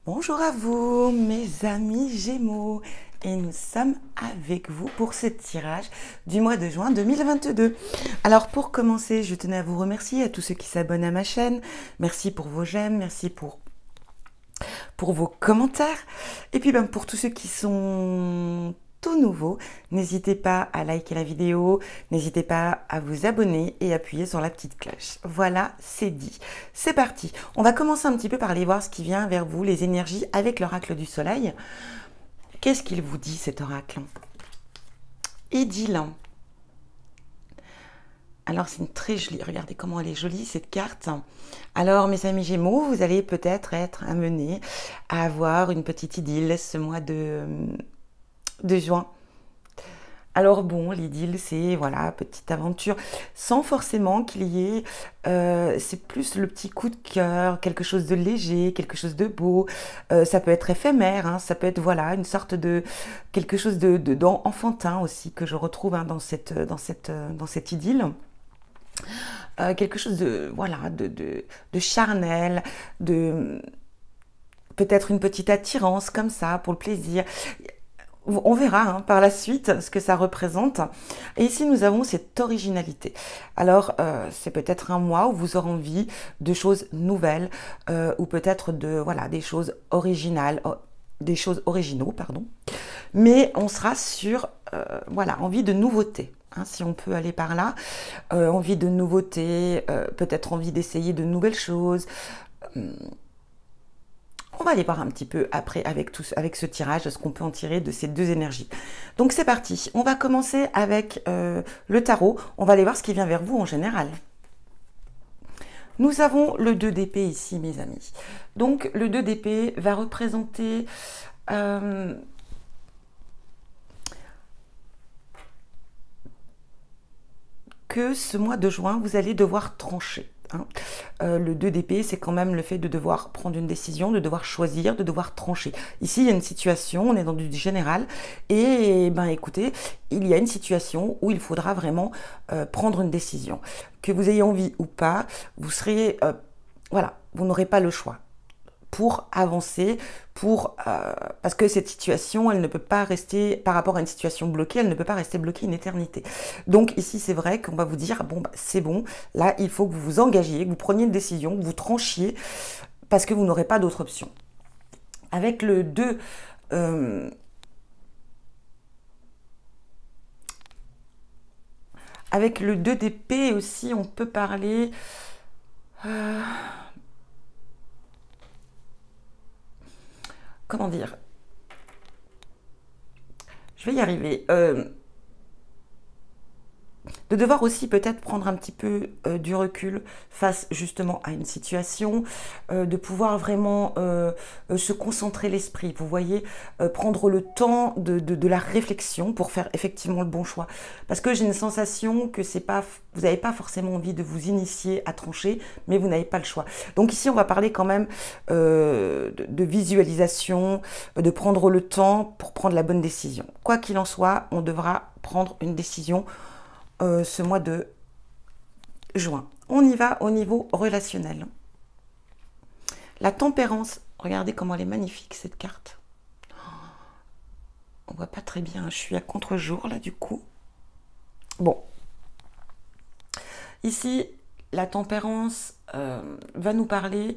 Bonjour à vous, mes amis Gémeaux, et nous sommes avec vous pour ce tirage du mois de juin 2022. Alors pour commencer, je tenais à vous remercier à tous ceux qui s'abonnent à ma chaîne. Merci pour vos j'aime, merci pour vos commentaires. Et puis pour tous ceux qui sont tout nouveaux, n'hésitez pas à liker la vidéo, n'hésitez pas à vous abonner et appuyer sur la petite cloche. Voilà, c'est dit. C'est parti. On va commencer un petit peu par aller voir ce qui vient vers vous, les énergies avec l'oracle du soleil. Qu'est-ce qu'il vous dit cet oracle? Idylle. Alors c'est une très jolie, regardez comment elle est jolie cette carte. Alors mes amis Gémeaux, vous allez peut-être être amenés à avoir une petite idylle ce mois de juin. Alors bon, l'idylle, c'est voilà, petite aventure, sans forcément qu'il y ait, c'est plus le petit coup de cœur, quelque chose de léger, quelque chose de beau. Ça peut être éphémère, hein, ça peut être voilà une sorte de quelque chose d'enfantin aussi que je retrouve hein, dans cette idylle. Quelque chose de voilà de charnel, de peut-être une petite attirance comme ça pour le plaisir. On verra hein, par la suite ce que ça représente. Et ici, nous avons cette originalité. Alors, c'est peut-être un mois où vous aurez envie de choses nouvelles ou peut-être de voilà des choses originales, des choses originaux, pardon. Mais on sera sur voilà envie de nouveauté. Hein, si on peut aller par là, envie de nouveauté, peut-être envie d'essayer de nouvelles choses. On va aller voir un petit peu après avec ce tirage, ce qu'on peut en tirer de ces deux énergies. Donc c'est parti, on va commencer avec le tarot. On va aller voir ce qui vient vers vous en général. Nous avons le 2 d'épée ici, mes amis. Donc le 2 d'épée va représenter que ce mois de juin, vous allez devoir trancher. Hein. Le 2 d'épée, c'est quand même le fait de devoir prendre une décision, de devoir choisir, de devoir trancher. Ici, il y a une situation, on est dans du général, et ben écoutez, il y a une situation où il faudra vraiment prendre une décision. Que vous ayez envie ou pas, vous serez, voilà, vous n'aurez pas le choix pour avancer, parce que cette situation, elle ne peut pas rester, par rapport à une situation bloquée, elle ne peut pas rester bloquée une éternité. Donc ici, c'est vrai qu'on va vous dire, bon, bah, c'est bon, là, il faut que vous vous engagiez, que vous preniez une décision, que vous tranchiez, parce que vous n'aurez pas d'autre option. Avec le 2, avec le 2 d'épée aussi, on peut parler... comment dire? Je vais y arriver. De devoir aussi peut-être prendre un petit peu du recul face justement à une situation, de pouvoir vraiment se concentrer l'esprit, vous voyez, prendre le temps de la réflexion pour faire effectivement le bon choix. Parce que j'ai une sensation que c'est pas, vous n'avez pas forcément envie de vous initier à trancher, mais vous n'avez pas le choix. Donc ici, on va parler quand même de visualisation, de prendre le temps pour prendre la bonne décision. Quoi qu'il en soit, on devra prendre une décision ce mois de juin. On y va au niveau relationnel. La tempérance, regardez comment elle est magnifique cette carte. On voit pas très bien, je suis à contre-jour là du coup. Bon. Ici, la tempérance va nous parler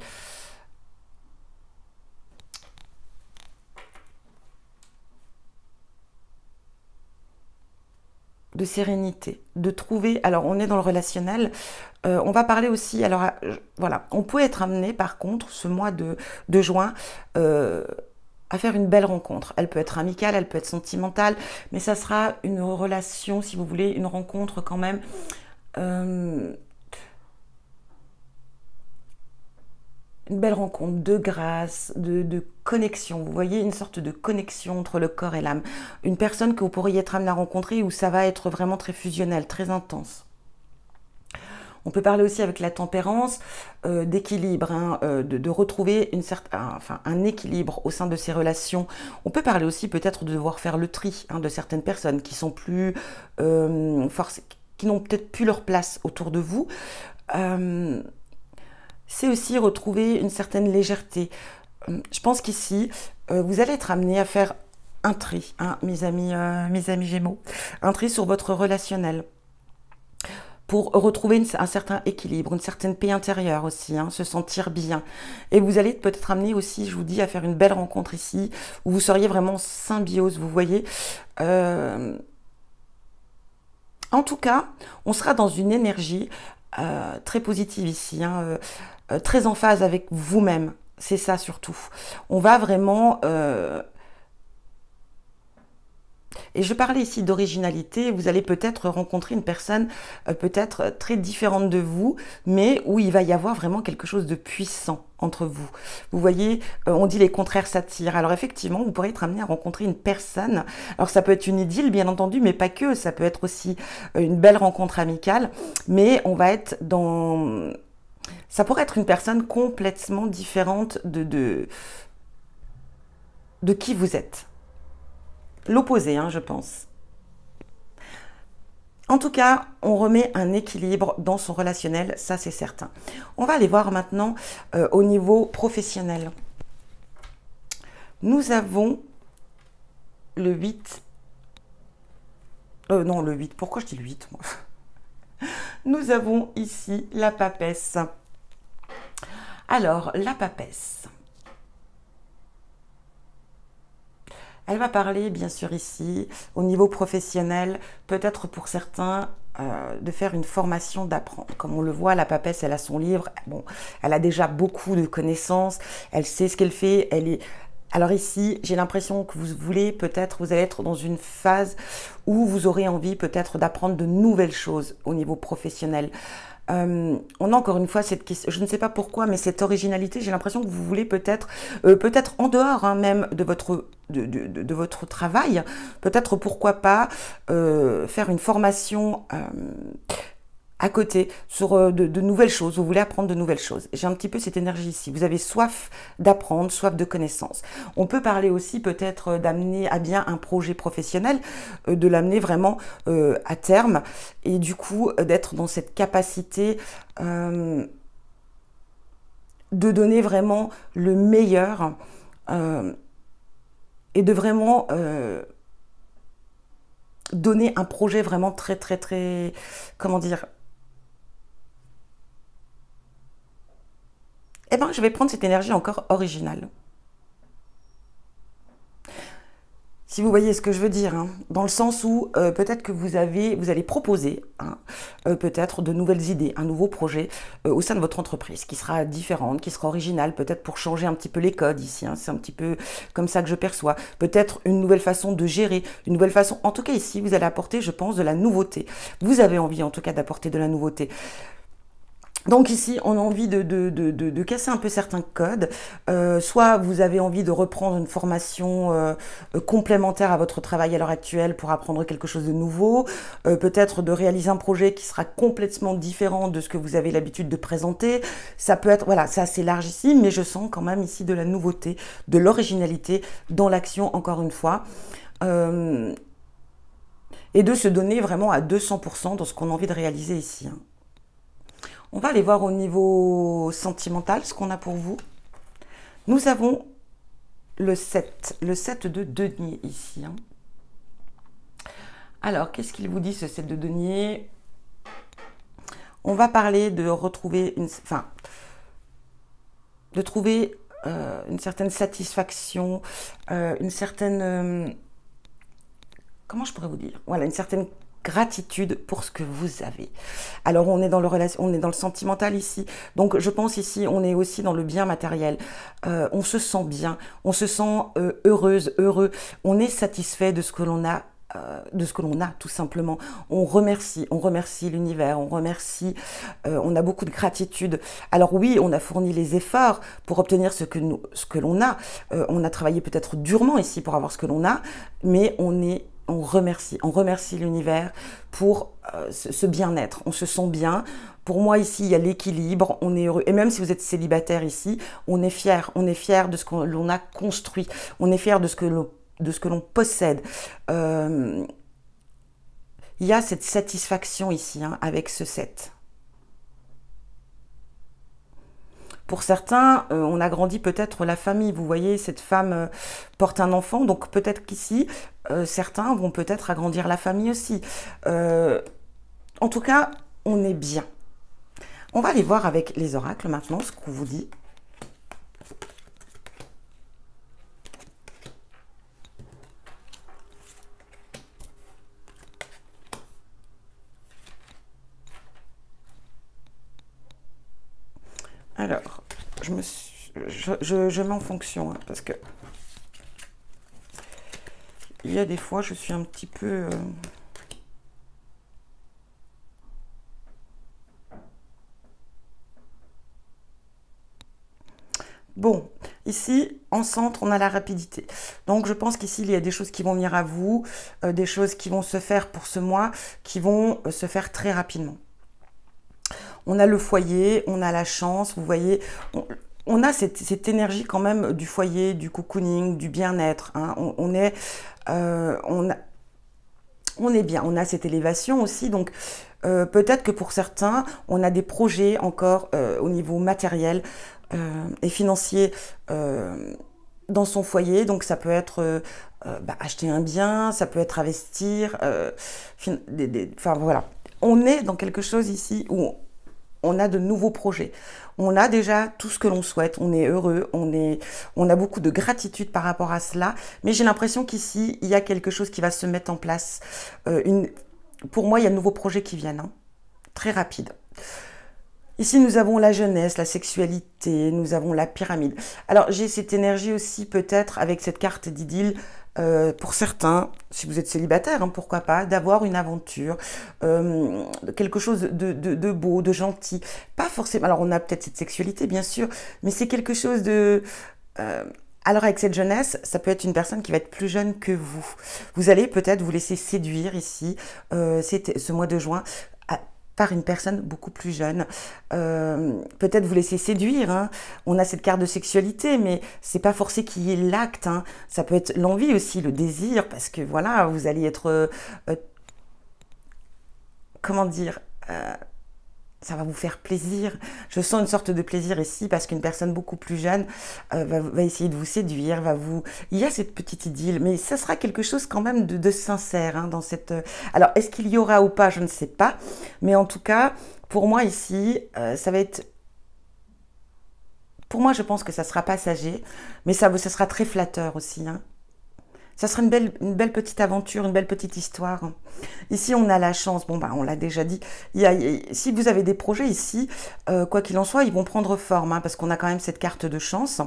de sérénité, de trouver, alors on est dans le relationnel, on va parler aussi, alors voilà, on peut être amené par contre ce mois de juin à faire une belle rencontre. Elle peut être amicale, elle peut être sentimentale, mais ça sera une relation, si vous voulez, une rencontre quand même une belle rencontre de grâce, de connexion. Vous voyez, une sorte de connexion entre le corps et l'âme. Une personne que vous pourriez être amené à rencontrer où ça va être vraiment très fusionnel, très intense. On peut parler aussi avec la tempérance d'équilibre, hein, de retrouver un équilibre au sein de ces relations. On peut parler aussi peut-être de devoir faire le tri hein, de certaines personnes qui sont plus qui n'ont peut-être plus leur place autour de vous. C'est aussi retrouver une certaine légèreté, je pense qu'ici, vous allez être amené à faire un tri, hein, mes amis Gémeaux, un tri sur votre relationnel pour retrouver un certain équilibre, une certaine paix intérieure aussi, hein, se sentir bien. Et vous allez peut-être amener aussi, je vous dis, à faire une belle rencontre ici, où vous seriez vraiment en symbiose, vous voyez. Euh, En tout cas, on sera dans une énergie très positive ici, hein, très en phase avec vous-même. C'est ça surtout. On va vraiment et je parlais ici d'originalité, vous allez peut-être rencontrer une personne peut-être très différente de vous, mais où il va y avoir vraiment quelque chose de puissant entre vous. Vous voyez, on dit les contraires s'attirent. Alors effectivement, vous pourrez être amené à rencontrer une personne. Alors ça peut être une idylle, bien entendu, mais pas que. Ça peut être aussi une belle rencontre amicale, mais on va être dans... Ça pourrait être une personne complètement différente de qui vous êtes. L'opposé, hein, je pense. En tout cas, on remet un équilibre dans son relationnel, ça c'est certain. On va aller voir maintenant au niveau professionnel. Nous avons le 8. Non, le 8. Pourquoi je dis le 8 moi? Nous avons ici la papesse. Alors, la papesse. Elle va parler, bien sûr, ici, au niveau professionnel, peut-être pour certains, de faire une formation d'apprendre. Comme on le voit, la papesse, elle a son livre. Bon, elle a déjà beaucoup de connaissances. Elle sait ce qu'elle fait. Elle est... Alors ici, j'ai l'impression que vous voulez peut-être, vous allez être dans une phase où vous aurez envie peut-être d'apprendre de nouvelles choses au niveau professionnel. On a encore une fois cette question, je ne sais pas pourquoi, mais cette originalité, j'ai l'impression que vous voulez peut-être, peut-être en dehors hein, même de votre travail, peut-être pourquoi pas faire une formation à côté sur de nouvelles choses, vous voulez apprendre de nouvelles choses. J'ai un petit peu cette énergie ici, vous avez soif d'apprendre, soif de connaissances. On peut parler aussi peut-être d'amener à bien un projet professionnel, de l'amener vraiment à terme et du coup d'être dans cette capacité de donner vraiment le meilleur et de vraiment donner un projet vraiment très, comment dire. Eh bien, je vais prendre cette énergie encore originale. Si vous voyez ce que je veux dire, hein, dans le sens où peut-être que vous allez proposer hein, peut-être de nouvelles idées, un nouveau projet au sein de votre entreprise qui sera différente, qui sera originale, peut-être pour changer un petit peu les codes ici. Hein, c'est un petit peu comme ça que je perçois. Peut-être une nouvelle façon de gérer, une nouvelle façon. En tout cas ici, vous allez apporter, je pense, de la nouveauté. Vous avez envie en tout cas d'apporter de la nouveauté. Donc ici, on a envie de casser un peu certains codes. Soit vous avez envie de reprendre une formation complémentaire à votre travail à l'heure actuelle pour apprendre quelque chose de nouveau. Peut-être de réaliser un projet qui sera complètement différent de ce que vous avez l'habitude de présenter. Ça peut être, voilà, c'est assez large ici, mais je sens quand même ici de la nouveauté, de l'originalité dans l'action, encore une fois. Et de se donner vraiment à 200% dans ce qu'on a envie de réaliser ici. Hein. On va aller voir au niveau sentimental ce qu'on a pour vous. Nous avons le 7 de denier ici. Hein. Alors, qu'est-ce qu'il vous dit ce 7 de denier? On va parler de retrouver de trouver une certaine satisfaction, une certaine... comment je pourrais vous dire? Voilà, une certaine gratitude pour ce que vous avez. Alors on est dans le sentimental ici. Donc je pense ici on est aussi dans le bien matériel. On se sent bien, on se sent heureuse, heureux. On est satisfait de ce que l'on a. Tout simplement. On remercie l'univers, on remercie, on a beaucoup de gratitude. Alors oui, on a fourni les efforts pour obtenir ce que l'on a. On a travaillé peut-être durement ici pour avoir ce que l'on a, mais on remercie l'univers pour ce bien-être. On se sent bien. Pour moi, ici, il y a l'équilibre, on est heureux. Et même si vous êtes célibataire ici, on est fier de ce que l'on a construit. On est fier de ce que l'on possède. Il y a cette satisfaction ici, hein, avec ce 7. Pour certains, on agrandit peut-être la famille. Vous voyez, cette femme porte un enfant, donc peut-être qu'ici, certains vont peut-être agrandir la famille aussi. En tout cas, on est bien. On va aller voir avec les oracles maintenant ce qu'on vous dit. Alors, je mets en fonction, hein, parce que il y a des fois, je suis un petit peu... Bon, ici, en centre, on a la rapidité. Donc, je pense qu'ici, il y a des choses qui vont venir à vous, des choses qui vont se faire pour ce mois, qui vont se faire très rapidement. On a le foyer, on a la chance, vous voyez, on a cette énergie quand même du foyer, du cocooning, du bien-être. Hein. On est bien, on a cette élévation aussi, donc peut-être que pour certains, on a des projets encore au niveau matériel et financier dans son foyer, donc ça peut être acheter un bien, ça peut être investir, enfin voilà. On est dans quelque chose ici où on a de nouveaux projets. On a déjà tout ce que l'on souhaite, on est heureux, on a beaucoup de gratitude par rapport à cela, mais j'ai l'impression qu'ici, il y a quelque chose qui va se mettre en place. Pour moi, il y a de nouveaux projets qui viennent, hein, très rapides. Ici, nous avons la jeunesse, la sexualité, nous avons la pyramide. Alors, j'ai cette énergie aussi, peut-être, avec cette carte d'idylle, pour certains, si vous êtes célibataire, hein, pourquoi pas, d'avoir une aventure, quelque chose de beau, de gentil. Pas forcément, alors on a peut-être cette sexualité, bien sûr, mais c'est quelque chose de... alors avec cette jeunesse, ça peut être une personne qui va être plus jeune que vous. Vous allez peut-être vous laisser séduire ici, ce mois de juin, par une personne beaucoup plus jeune. Peut-être vous laisser séduire. Hein. On a cette carte de sexualité, mais c'est pas forcé qu'il y ait l'acte. Hein. Ça peut être l'envie aussi, le désir, parce que voilà, vous allez être... comment dire ça va vous faire plaisir. Je sens une sorte de plaisir ici parce qu'une personne beaucoup plus jeune va essayer de vous séduire, Il y a cette petite idylle, mais ça sera quelque chose quand même de sincère hein, dans cette... Alors, est-ce qu'il y aura ou pas, je ne sais pas. Mais en tout cas, pour moi ici, ça va être... Pour moi, je pense que ça sera passager, mais ça sera très flatteur aussi. Hein. Ça sera une belle petite aventure, une belle petite histoire. Ici, on a la chance. Bon, bah, on l'a déjà dit. Si vous avez des projets ici, quoi qu'il en soit, ils vont prendre forme, hein, parce qu'on a quand même cette carte de chance.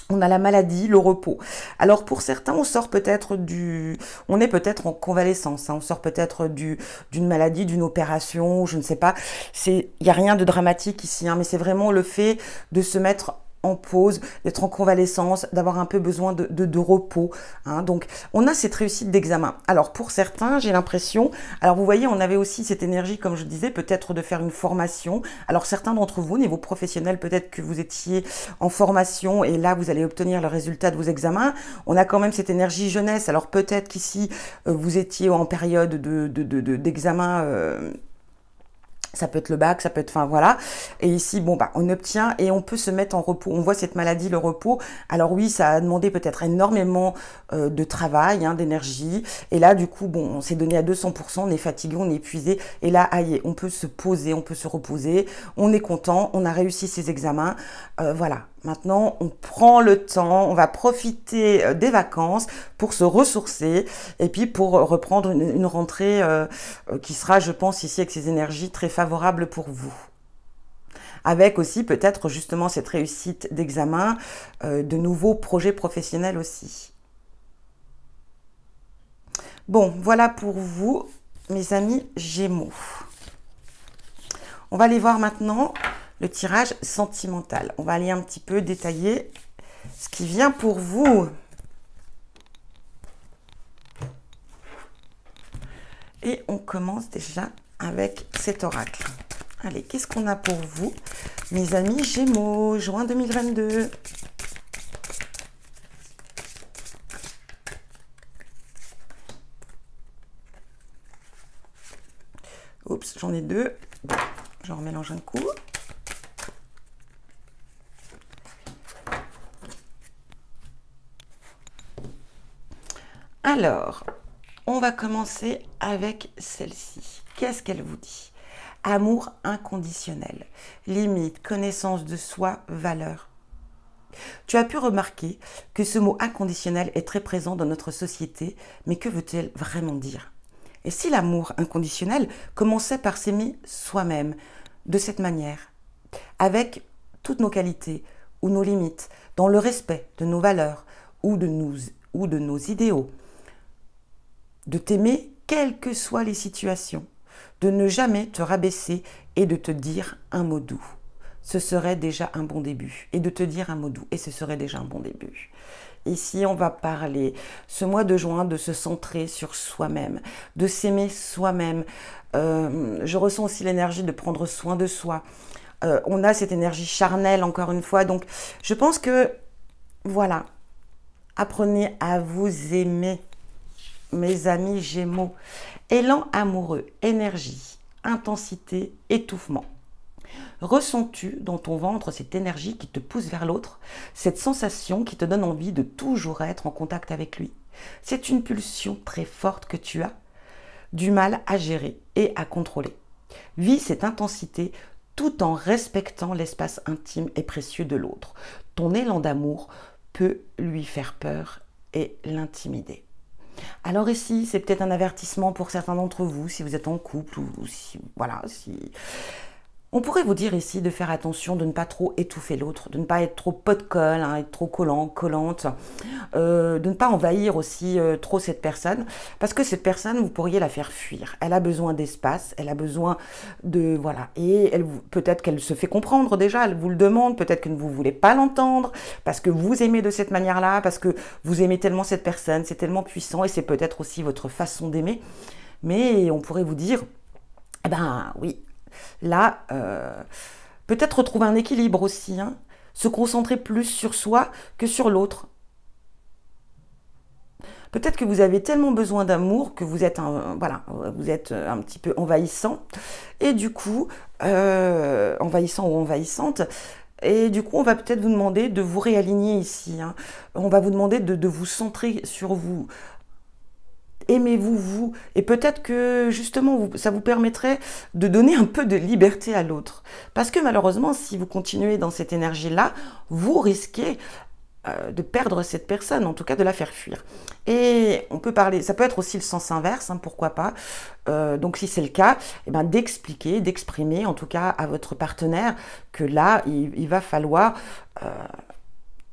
On a la maladie, le repos. Alors, pour certains, on sort peut-être on est peut-être en convalescence. Hein, on sort peut-être d'une maladie, d'une opération, je ne sais pas. Il n'y a rien de dramatique ici, hein, mais c'est vraiment le fait de se mettre en pause, d'être en convalescence, d'avoir un peu besoin de repos. Hein. Donc, on a cette réussite d'examen. Alors, pour certains, j'ai l'impression... Alors, vous voyez, on avait aussi cette énergie, comme je disais, peut-être de faire une formation. Alors, certains d'entre vous, au niveau professionnel, peut-être que vous étiez en formation et là, vous allez obtenir le résultat de vos examens. On a quand même cette énergie jeunesse. Alors, peut-être qu'ici, vous étiez en période d'examen... Ça peut être le bac, ça peut être, enfin voilà. Et ici, bon, bah, on obtient et on peut se mettre en repos. On voit cette maladie, le repos. Alors oui, ça a demandé peut-être énormément de travail, hein, d'énergie. Et là, du coup, bon, on s'est donné à 200%, on est fatigué, on est épuisé. Et là, aïe, on peut se poser, on peut se reposer. On est content, on a réussi ses examens. Voilà. Maintenant, on prend le temps, on va profiter des vacances pour se ressourcer et puis pour reprendre une rentrée qui sera, je pense, ici avec ces énergies très favorables pour vous. Avec aussi peut-être justement cette réussite d'examen, de nouveaux projets professionnels aussi. Bon, voilà pour vous, mes amis Gémeaux. On va aller voir maintenant le tirage sentimental. On va aller un petit peu détailler ce qui vient pour vous. Et on commence déjà avec cet oracle. Allez, qu'est-ce qu'on a pour vous, mes amis Gémeaux, juin 2022? Oups, j'en ai deux. J'en remélange un coup. Alors, on va commencer avec celle-ci. Qu'est-ce qu'elle vous dit? Amour inconditionnel, limite, connaissance de soi, valeur. Tu as pu remarquer que ce mot inconditionnel est très présent dans notre société, mais que veut-elle vraiment dire? Et si l'amour inconditionnel commençait par s'aimer soi-même, de cette manière, avec toutes nos qualités ou nos limites, dans le respect de nos valeurs ou de nos idéaux, de t'aimer quelles que soient les situations, de ne jamais te rabaisser et de te dire un mot doux. Ce serait déjà un bon début. Et de te dire un mot doux, et ce serait déjà un bon début. Ici, on va parler, ce mois de juin, de se centrer sur soi-même, de s'aimer soi-même. Je ressens aussi l'énergie de prendre soin de soi. On a cette énergie charnelle, encore une fois. Donc, je pense que, voilà, apprenez à vous aimer, mes amis Gémeaux. Élan amoureux, énergie, intensité, étouffement. Ressens-tu dans ton ventre cette énergie qui te pousse vers l'autre, cette sensation qui te donne envie de toujours être en contact avec lui? C'est une pulsion très forte que tu as du mal à gérer et à contrôler. Vis cette intensité tout en respectant l'espace intime et précieux de l'autre. Ton élan d'amour peut lui faire peur et l'intimider. Alors ici, c'est peut-être un avertissement pour certains d'entre vous, si vous êtes en couple ou si, voilà, si... On pourrait vous dire ici de faire attention de ne pas trop étouffer l'autre, de ne pas être trop pot de colle, hein, être trop collant, collante, de ne pas envahir aussi trop cette personne, parce que cette personne, vous pourriez la faire fuir. Elle a besoin d'espace, elle a besoin de... Voilà, et peut-être qu'elle se fait comprendre déjà, elle vous le demande, peut-être que vous ne voulez pas l'entendre, parce que vous aimez de cette manière-là, parce que vous aimez tellement cette personne, c'est tellement puissant, et c'est peut-être aussi votre façon d'aimer, mais on pourrait vous dire, eh ben oui, là, peut-être retrouver un équilibre aussi, hein, se concentrer plus sur soi que sur l'autre. Peut-être que vous avez tellement besoin d'amour que vous êtes voilà, vous êtes un petit peu envahissant, et du coup, envahissant ou envahissante, et du coup, on va peut-être vous demander de vous réaligner ici, hein. On va vous demander de vous centrer sur vous. Aimez-vous, vous, et peut-être que justement ça vous permettrait de donner un peu de liberté à l'autre. Parce que malheureusement, si vous continuez dans cette énergie-là, vous risquez de perdre cette personne, en tout cas de la faire fuir. Et on peut parler, ça peut être aussi le sens inverse, hein, pourquoi pas. Donc si c'est le cas, eh ben, d'expliquer, d'exprimer en tout cas à votre partenaire que là, il va falloir...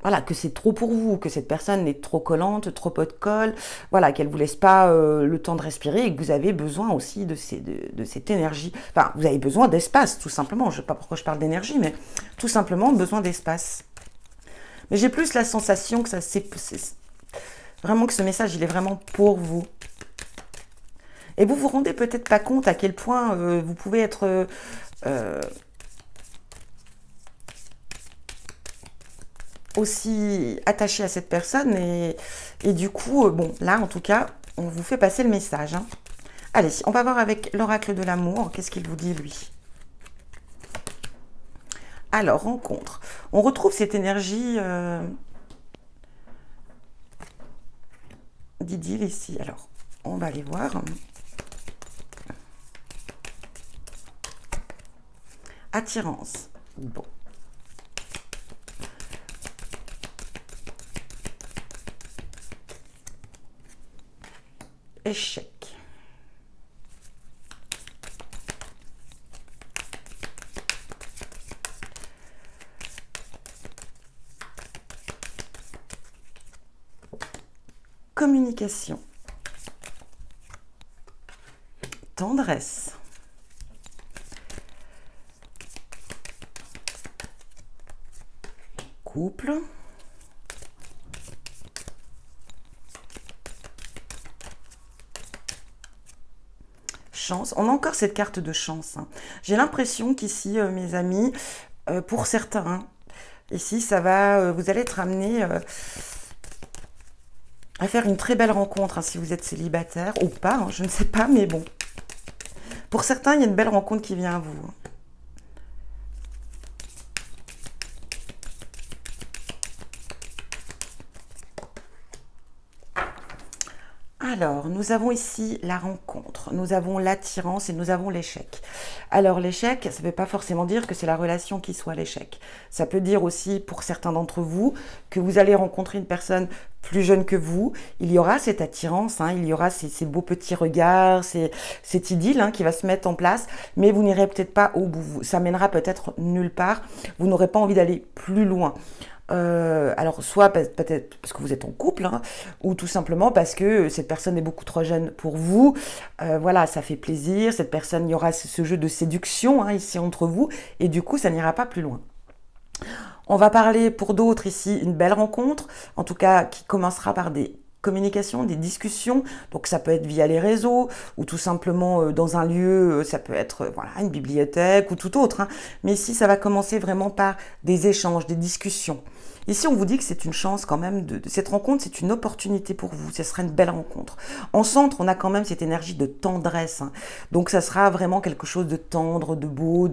voilà, que c'est trop pour vous, que cette personne est trop collante, trop pot de colle, voilà, qu'elle ne vous laisse pas le temps de respirer et que vous avez besoin aussi de cette énergie. Enfin, vous avez besoin d'espace, tout simplement. Je ne sais pas pourquoi je parle d'énergie, mais tout simplement besoin d'espace. Mais j'ai plus la sensation que ça, c'est vraiment que ce message, il est vraiment pour vous. Et vous vous rendez peut-être pas compte à quel point vous pouvez être... aussi attaché à cette personne et du coup, bon, là en tout cas, on vous fait passer le message, hein. Allez, on va voir avec l'oracle de l'amour, qu'est-ce qu'il vous dit lui? Alors, rencontre. On retrouve cette énergie d'idylle ici. Alors, on va aller voir. Attirance. Bon. Échec. Communication. Tendresse. Couple. Chance. On a encore cette carte de chance, hein. J'ai l'impression qu'ici, mes amis, pour certains, hein, ici, ça va, vous allez être amenés à faire une très belle rencontre, hein, si vous êtes célibataire ou pas, hein, je ne sais pas, mais bon. Pour certains, il y a une belle rencontre qui vient à vous, hein. Alors, nous avons ici la rencontre, nous avons l'attirance et nous avons l'échec. Alors, l'échec, ça ne veut pas forcément dire que c'est la relation qui soit l'échec. Ça peut dire aussi, pour certains d'entre vous, que vous allez rencontrer une personne plus jeune que vous. Il y aura cette attirance, il y aura ces beaux petits regards, cette idylle qui va se mettre en place, mais vous n'irez peut-être pas au bout. Ça mènera peut-être nulle part. Vous n'aurez pas envie d'aller plus loin. Alors soit peut-être parce que vous êtes en couple, ou tout simplement parce que cette personne est beaucoup trop jeune pour vous. Voilà, ça fait plaisir. Cette personne, il y aura ce jeu de séduction ici entre vous, et du coup, ça n'ira pas plus loin. On va parler pour d'autres ici une belle rencontre, en tout cas qui commencera par des communications, des discussions. Donc ça peut être via les réseaux ou tout simplement dans un lieu, ça peut être voilà, une bibliothèque ou tout autre. Mais ici, ça va commencer vraiment par des échanges, des discussions. Ici, on vous dit que c'est une chance quand même, cette rencontre, c'est une opportunité pour vous, ce sera une belle rencontre. En centre, on a quand même cette énergie de tendresse. Donc ça sera vraiment quelque chose de tendre, de beau,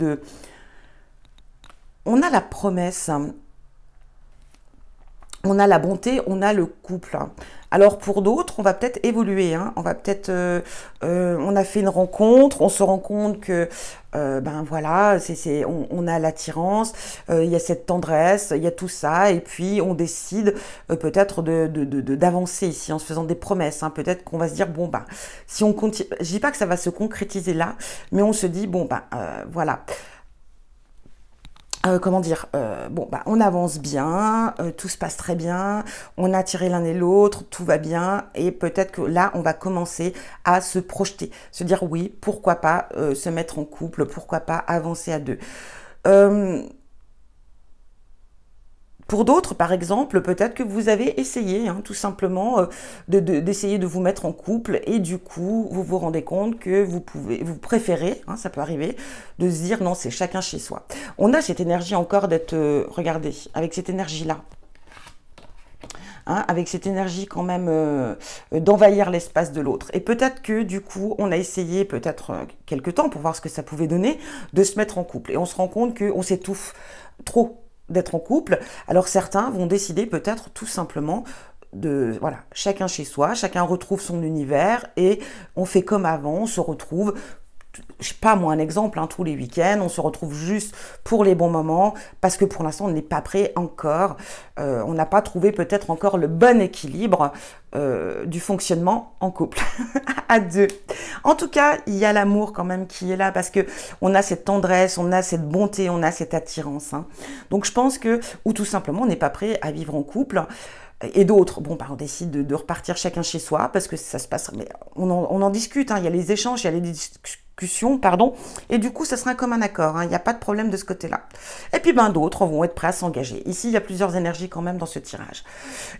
On a la promesse, on a la bonté, on a le couple. Alors pour d'autres, on va peut-être évoluer. On va peut-être, on a fait une rencontre, on se rend compte que, ben voilà, on a l'attirance, il y a cette tendresse, il y a tout ça, et puis on décide peut-être d'avancer ici en se faisant des promesses. Peut-être qu'on va se dire bon ben, si on continue, je dis pas que ça va se concrétiser là, mais on se dit bon ben voilà. Comment dire, bon, bah, on avance bien, tout se passe très bien, on a attiré l'un et l'autre, tout va bien, et peut-être que là, on va commencer à se projeter, se dire oui, pourquoi pas se mettre en couple, pourquoi pas avancer à deux. Pour d'autres, par exemple, peut-être que vous avez essayé tout simplement d'essayer de vous mettre en couple et du coup, vous vous rendez compte que vous préférez, ça peut arriver, de se dire non, c'est chacun chez soi. On a cette énergie encore d'être, regardez, avec cette énergie-là, avec cette énergie quand même d'envahir l'espace de l'autre. Et peut-être que du coup, on a essayé peut-être quelque temps pour voir ce que ça pouvait donner, de se mettre en couple. Et on se rend compte qu'on s'étouffe trop d'être en couple. Alors certains vont décider peut-être tout simplement de, voilà, chacun chez soi, chacun retrouve son univers et on fait comme avant, on se retrouve, je sais pas moi un exemple, tous les week-ends, on se retrouve juste pour les bons moments parce que pour l'instant on n'est pas prêt encore, on n'a pas trouvé peut-être encore le bon équilibre du fonctionnement en couple à deux. En tout cas, il y a l'amour quand même qui est là parce que on a cette tendresse, on a cette bonté, on a cette attirance. Donc je pense que, ou tout simplement, on n'est pas prêt à vivre en couple. Et d'autres, bon, bah, on décide de repartir chacun chez soi parce que ça se passe, mais on en discute, il y a les échanges, il y a les discussions, pardon, et du coup, ça sera comme un accord, il n'y a pas de problème de ce côté-là. Et puis, ben, d'autres vont être prêts à s'engager. Ici, il y a plusieurs énergies quand même dans ce tirage.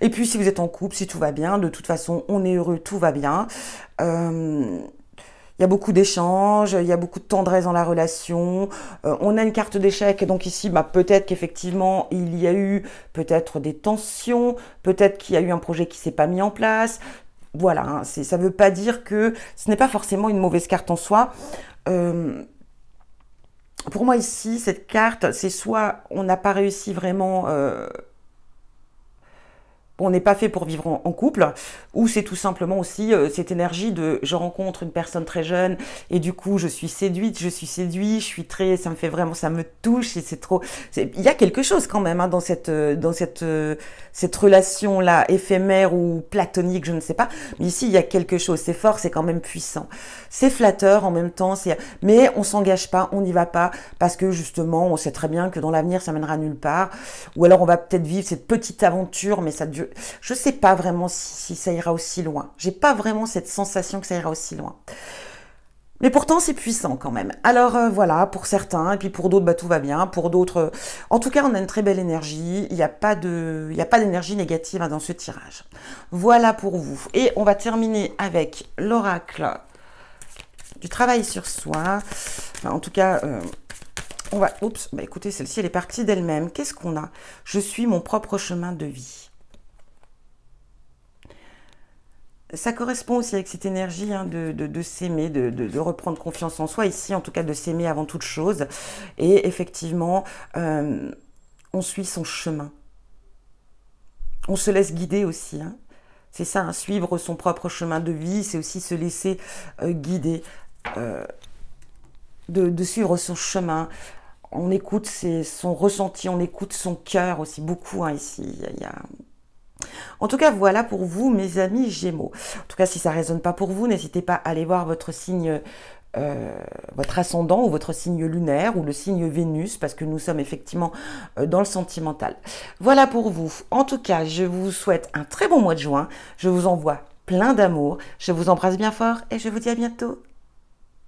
Et puis, si vous êtes en couple, si tout va bien, de toute façon, on est heureux, tout va bien. Il y a beaucoup d'échanges, il y a beaucoup de tendresse dans la relation. On a une carte d'échec, donc ici, bah, peut-être qu'effectivement, il y a eu peut-être des tensions, peut-être qu'il y a eu un projet qui s'est pas mis en place. Voilà, ça ne veut pas dire que ce n'est pas forcément une mauvaise carte en soi. Pour moi ici, cette carte, c'est soit on n'a pas réussi vraiment... on n'est pas fait pour vivre en couple, ou c'est tout simplement aussi cette énergie de je rencontre une personne très jeune et du coup je suis séduite, je suis séduit, je suis très, ça me fait vraiment, ça me touche et c'est trop, il y a quelque chose quand même dans cette relation là éphémère ou platonique, je ne sais pas, mais ici il y a quelque chose, c'est fort, c'est quand même puissant, c'est flatteur en même temps, mais on s'engage pas, on n'y va pas parce que justement on sait très bien que dans l'avenir ça mènera nulle part, ou alors on va peut-être vivre cette petite aventure, mais ça dure. Je sais pas vraiment si ça ira aussi loin. J'ai pas vraiment cette sensation que ça ira aussi loin. Mais pourtant, c'est puissant quand même. Alors voilà, pour certains, et puis pour d'autres, bah, tout va bien. Pour d'autres, en tout cas, on a une très belle énergie. Il n'y a pas d'énergie négative dans ce tirage. Voilà pour vous. Et on va terminer avec l'oracle du travail sur soi. Enfin, en tout cas... on va... Oups, bah écoutez, celle-ci, elle est partie d'elle-même. Qu'est-ce qu'on a? Je suis mon propre chemin de vie. Ça correspond aussi avec cette énergie de s'aimer, de reprendre confiance en soi, ici en tout cas de s'aimer avant toute chose. Et effectivement, on suit son chemin. On se laisse guider aussi. C'est ça, hein, suivre son propre chemin de vie, c'est aussi se laisser guider, euh, de suivre son chemin. On écoute son ressenti, on écoute son cœur aussi beaucoup, hein, ici. En tout cas, voilà pour vous, mes amis Gémeaux. En tout cas, si ça ne résonne pas pour vous, n'hésitez pas à aller voir votre signe, votre ascendant ou votre signe lunaire ou le signe Vénus, parce que nous sommes effectivement dans le sentimental. Voilà pour vous. En tout cas, je vous souhaite un très bon mois de juin. Je vous envoie plein d'amour. Je vous embrasse bien fort et je vous dis à bientôt.